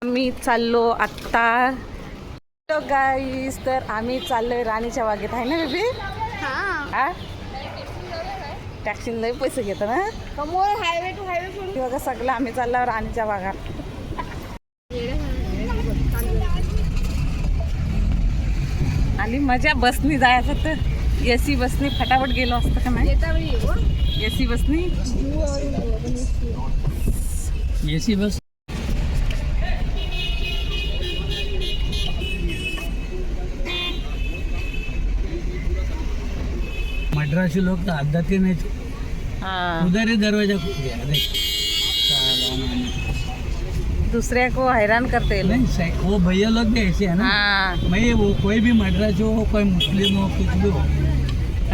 आम्ही चाललो आत्ता. हॅलो गाईस, तर आम्ही चाललोय राणीच्या बागेत. आहे ना बेबी? हा, टॅक्सी लई पैसे घेतो ना. हायवे टू हायवे बघा सगळं आम्ही चाललो राणीच्या बागात. आणि मजा बसनी जायचं तर एसी बसनी फटाफट गेलो असतं का नाही. एसी बसनी एसी बस मद्रासी लोग तो आदत ही नहीं थे। उधर ही दरवाजा खुल गया देख। दुसऱ्या को हैरान करते हैं लोग. नहीं सही, वो भैया लोग भी ऐसे है ना। हाँ, मैं वो कोई भी मद्रासी हो, कोई मुस्लिम हो, कुछ भी हो,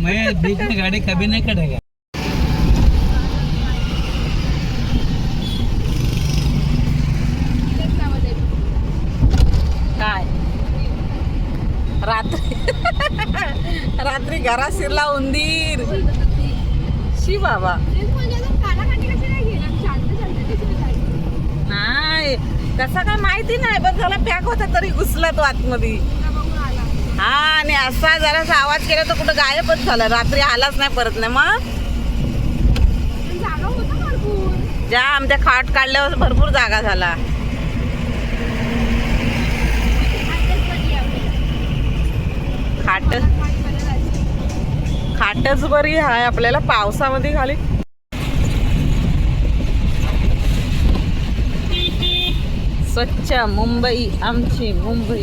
मैं बीच में गाड़ी कभी नहीं करेगा। काय रात्री रात्री घरात शिरला उंदीर. शी बाबा नाही, कसा काय माहिती नाही, पण त्याला पॅक होता तरी घुसला तो आतमध्ये. हा, आणि असा जरासा आवाज केला तर कुठं गायबच झाला. रात्री आलाच नाही परत. नाही मग ज्या आमच्या खाट काढल्यावर भरपूर जागा झाला. खाटच बरी आहे आपल्याला पावसामध्ये खाली. स्वच्छ मुंबई, आमची मुंबई.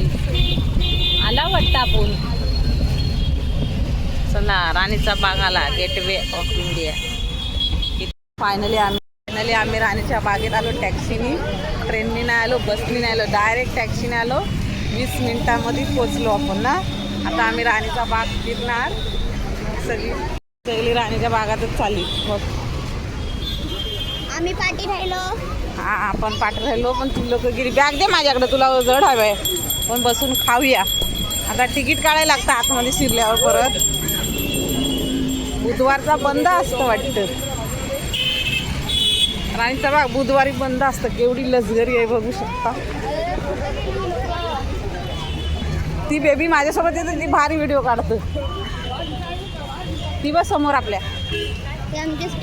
आला वाटतं आपण. चला राणीचा बाग आला, गेटवे ऑफ इंडिया. फायनली आम्ही राणीच्या बागेत आलो. टॅक्सीनी, ट्रेननी नाही आलो, बसनी नाही आलो, डायरेक्ट टॅक्सीने आलो. 20 मिनिटांमध्ये पोचलो आपण ना. आता आम्ही राणीचा बाग फिरणार. सगळी राणीच्या बागातच चालली. बघ आम्ही पाठी राहिलो. हा, आपण पाठ राहिलो, पण ती लोक गेली. बॅग दे माझ्याकडे, तुला जड हवंय. पण बसून खाऊया. आता तिकीट काढायला लागतं आतमध्ये शिरल्यावर. परत बुधवारचा बंद असतं वाटतं राणीचा बाग. बुधवारी बंद असतं. केवढी लक्झरी आहे बघू शकता. ती बेबी माझ्यासोबत येते, ती भारी व्हिडिओ काढतं. ती बस समोर आपल्या.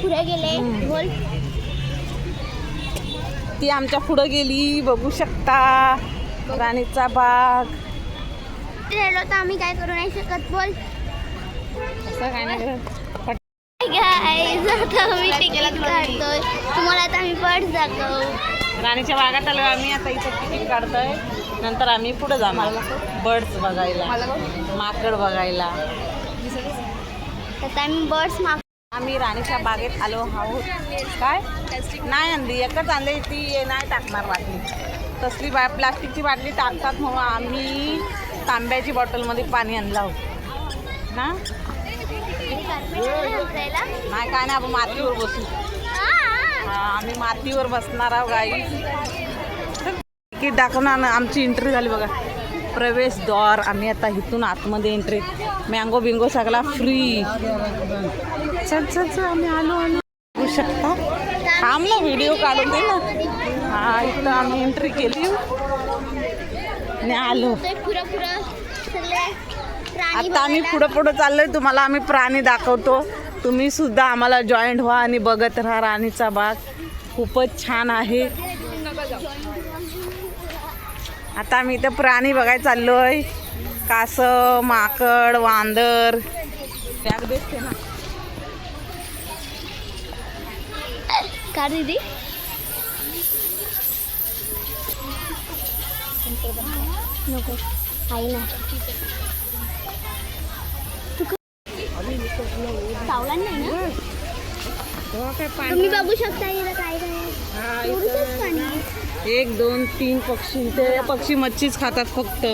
पुढे गेले. बोल. ती आमच्या पुढं गेली, बघू शकता राणीचा बाग. राहिलो तर आम्ही काय करू नाही शकत. बोल. असं काय नाही करत. आता आम्ही तिकीट काढतोय. तुम्हाला आता आम्ही पर्स दाखवू. राणीच्या बागात आलो आम्ही. आता इथं तिकीट काढतोय. नंतर आम्ही पुढे जाणार बर्ड्स बघायला, माकड बघायला. आता आम्ही बर्ड्स आम्ही राणीच्या बागेत आलो आहोत. काय नाही आणली, एकच आणली. ती नाही टाकणार बाटली. तसली प्लास्टिकची बाटली टाकतात म्हणून आम्ही तांब्याची बॉटलमध्ये पाणी आणलं आहोत ना. नाही काय नाही, आपण मातीवर बसू. आम्ही मातीवर बसणार आहोत गाई. तिकीट दाखवणार. आमची एंट्री झाली बघा, प्रवेशद्वार. आम्ही आता इथून आतमध्ये एंट्री. मँगो बिंगो सगळा फ्री. चल आम्ही आलो. बघू शकता. थांबलो, व्हिडिओ काढून दे ना. हा, इथं आम्ही एंट्री केली आणि आलो. आता आम्ही पुढं चाललोय. तुम्हाला आम्ही प्राणी दाखवतो. तुम्ही सुद्धा आम्हाला जॉईंट व्हा आणि बघत राहा. राणीचा बाग खूपच छान आहे. आता आम्ही इथं प्राणी बघायला चाललोय. कासव, माकड, वांदर. बॅग दिसते ना का दीदी? नको, आई ना. सावला नाही ना. तुम्ही बघू शकता इथं काय काय. थोडंसंच पाणी. 1 2 3 पक्षी. ते पक्षी मच्छीच खातात फक्त.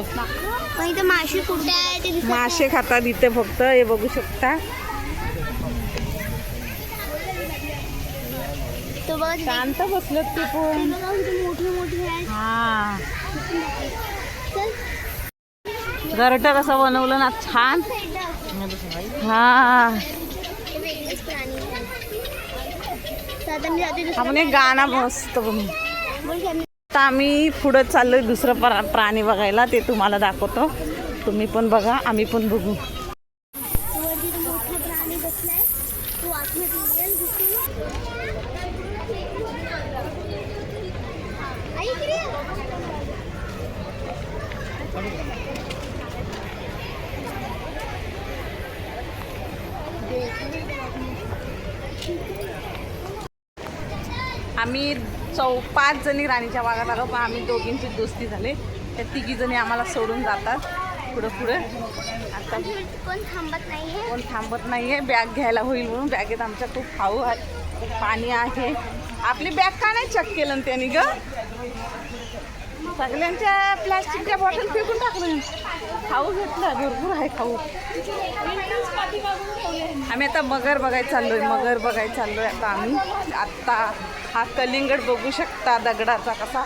पण इथं मासे कुठे आहे ते दिसत नाही. मासे खातात इथे फक्त. हे बघू शकता. तो बघ, शांत बसलेत ते पण. मोठी आहे. हा, चल. घरटं कसं बनवलं ना, छान. हा, आता मी जाते. आपण एक गाणं मस्त बनवू. आता आम्ही पुढं चाललोय दुसरं प्राणी बघायला, ते तुम्हाला दाखवतो. तुम्ही पण बघा, आम्ही पण बघू. वरती तो मोठा प्राणी बसलाय, तो आतमध्ये येईल ऐक रे. आम्ही 5 जणी राणीच्या बागात आलो, पण आम्ही दोघींची दोस्ती झाली. त्या 3 जणी आम्हाला सोडून जातात पुढं. आता कोण थांबत नाहीये. कोण थांबत नाहीये. बॅग घ्यायला होईल म्हणून बॅगेत आमच्या खूप खाऊ आहे, पाणी आहे. आपली बॅग का नाही चेक केलं ना त्यांनी ग? सगळ्यांच्या प्लॅस्टिकच्या बॉटल फेकून टाकलं. खाऊ घेतलं, भरपूर आहे खाऊ. आम्ही आता मगर बघायला चाललोय. आता आम्ही हा कलिंगड बघू शकता, दगडाचा कसा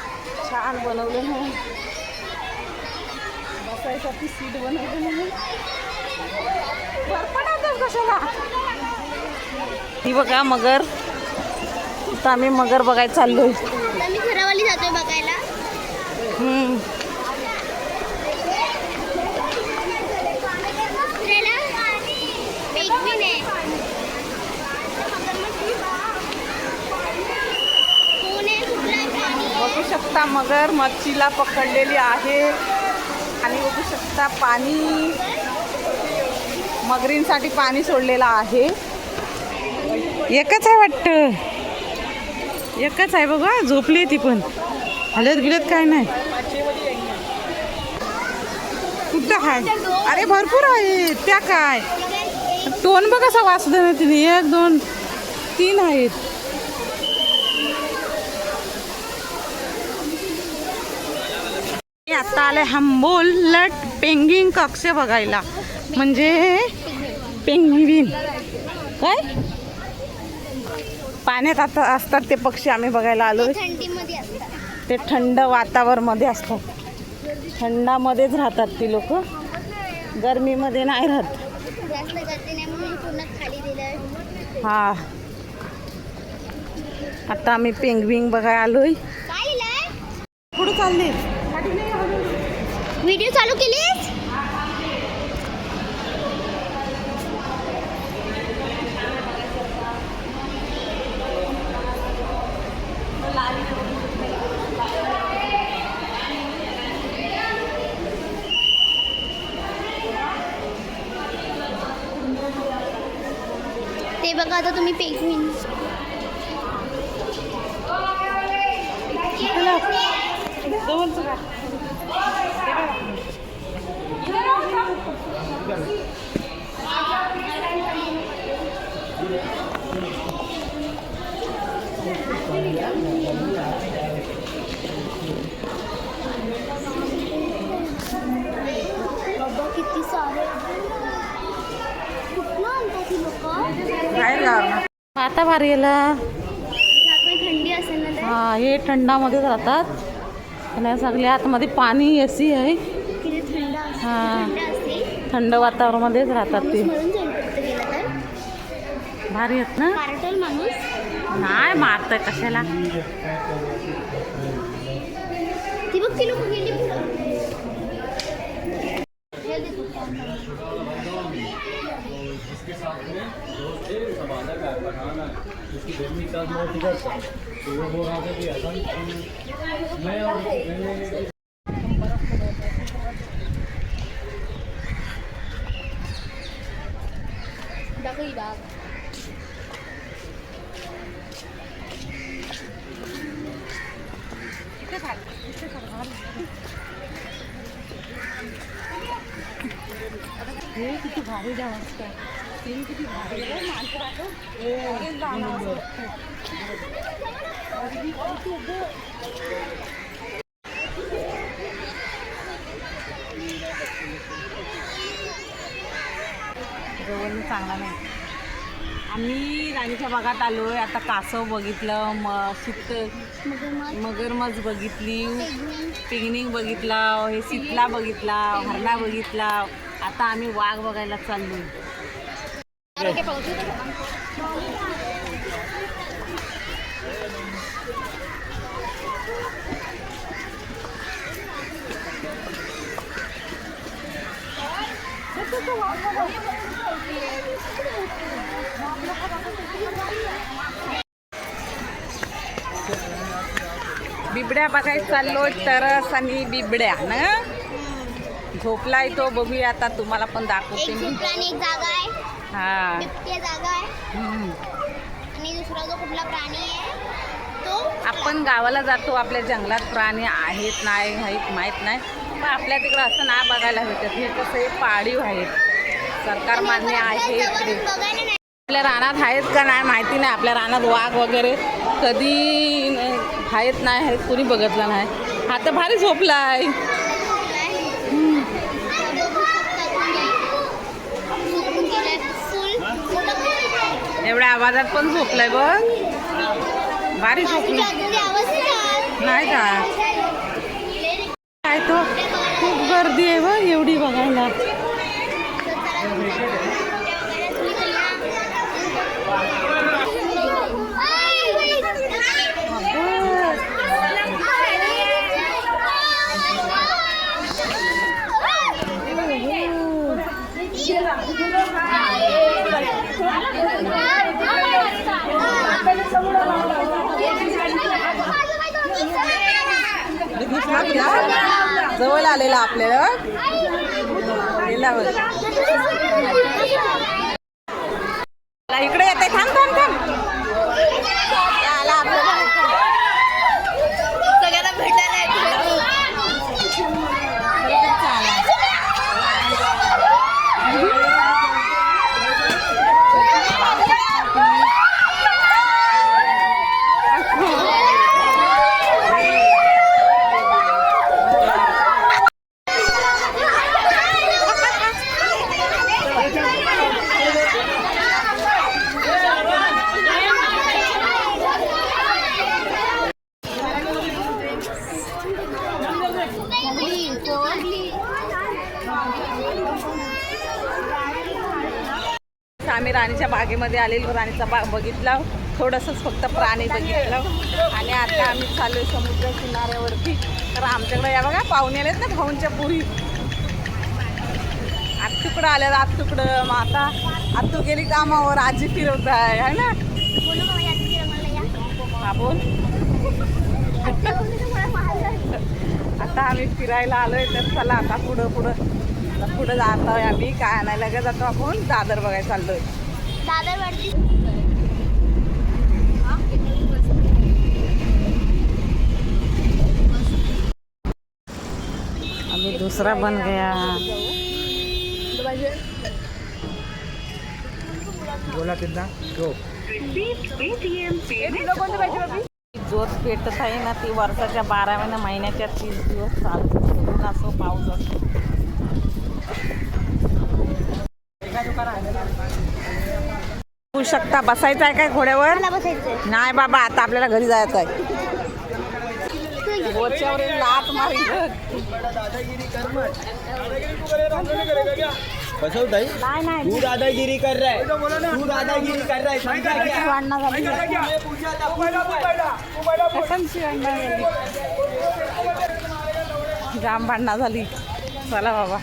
छान बनवलं म्हणून, बसायसाठी सीट बनवलं म्हणून. कशाला ही बघा मगर. आता आम्ही मगर बघायला चाललोय. आम्ही खरावाली जातोय बघायला. पेंग्विन आहे. बघू शकता मगर मच्छीला पकडलेली आहे. आणि बघू शकता पाणी, मगरींसाठी पाणी सोडलेलं आहे. एकच आहे वाटतं, एकच आहे बघा. झोपली ती पण, हलत गिलत काय नाही. कुठं आहे? अरे भरपूर आहे. त्या काय टोन बघ कसा वाचलं ना तिने. 1 2 3 आहेत. आता आले हंबोलट पेंगिन कक्ष बघायला, म्हणजे पेंग्विन काय पाण्यात आता असतात ते पक्षी आम्ही बघायला आलो. थंडीमध्ये असतात ते थंड वातावरणामध्ये असतात, थंडामध्येच राहतात ती लोक, गरमीमध्ये नाही राहत. जास्त गर्दी नाही म्हणून पूर्ण खाली दिलंय. हा आता आम्ही पेंग्विन बघायला आलोय. काय लिहिलंय? पुढे चालले. व्हिडिओ चालू केलीस? ते बघा आता तुम्ही पेंग्विन. किती सारे कुठलं आणतात ही लोक? आता भारी गेला. थंडी असेल ना तर. हा हे थंडामध्येच राहतात. आणि सगळे आतमध्ये पाणी एसी आहे. किती थंड असते. हा थंड असते. थंड वातावरणामध्येच राहतात ते. मरून जाईल फक्त गेलं तर. भारी आहेत ना. मारटल माणूस नाही मारतंय कशाला. ती बघ ती लोक गेली पुढं. दाखव बाग. हे किती भारी डान्स काय. किती भारी जवळ चांगला नाही. आम्ही राणीच्या बागात आलो आहे. आता कासव बघितलं, मगरमच्छ बघितली, पिकनिक बघितला, हे शीतला बघितला, हरणा बघितला. आता आम्ही वाघ बघायला चाललो. बिबड्या बघायला चाललो. तरस आणि बिबड्या ना झोपलाय तो. बघूया आता, तुम्हाला पण दाखवते एक मी. झोपला आणि एक जागा आहे. हा बिबट्या जागा आहे आणि दुसरा जो कुठला प्राणी आहे तो आपण गावाला जातो, आपल्या जंगलात प्राणी आहेत नाही आहेत माहीत नाही, पण आपल्या तिकडं असं नाही बघायला भेटत. हे कसं हे पाळीव आहेत, सरकार मान्य आहे इकडे. बघायला नाही. आपल्या रानात आहेत का नाही माहिती नाही. आपल्या रानात वाघ वगैरे कधी आहेत नाही आहेत, कुणी बघितलं नाही. आता भारी झोपलाय. एवढ्या आवाजात पण झोपलाय बघ. भारी झोपलाय नाही का. काय तो खूप गर्दी आहे बघ एवढी बघायला. जवळ आलेला आपल्याला इकडे येते. थांब थांब थांब. आला आपल्याला. सगळ्यांना भेटला नाही. आम्ही राणीच्या बागेमध्ये आलेलो. राणीचा बाग बघितला, थोडंसंच फक्त प्राणी बघितलं आणि आता आम्ही चालू आहे समुद्र किनाऱ्यावरती. तर आमच्याकडे या बघा पाहुणे आलेत ना भाऊंच्या पुरी. आत्तूकडं आल्या आत्तूकडं. मग आता आत्तू गेली कामावर, आजी फिरवत आहे ना. हा बोल. आता आम्ही फिरायला आलोय. तर चला आता पुढं जातो आहे आम्ही. काय आणायला का जातो आपण, दादर बघायला चाललोय. दादरवरती अभी दूसरा बन गया. बोला कितना दो. जोत पेटत आहे ना ती वर्षाच्या 12 महिन्याच्या 30 दिवस चालते. ऊन असो पाऊस असो. होऊ शकता. बसायचं आहे काय घोड्यावर? मला बसायचंय. नाही बाबा, आता आपल्याला घरी जायचं आहे. बोच्यावर लात मारी. बसवताई नाही तू दादागिरी कर रहा है, तू दादागिरी कर रहा है. समझा क्या? भांडणं झाली. जाम भांडणं झाली. चला बाबा.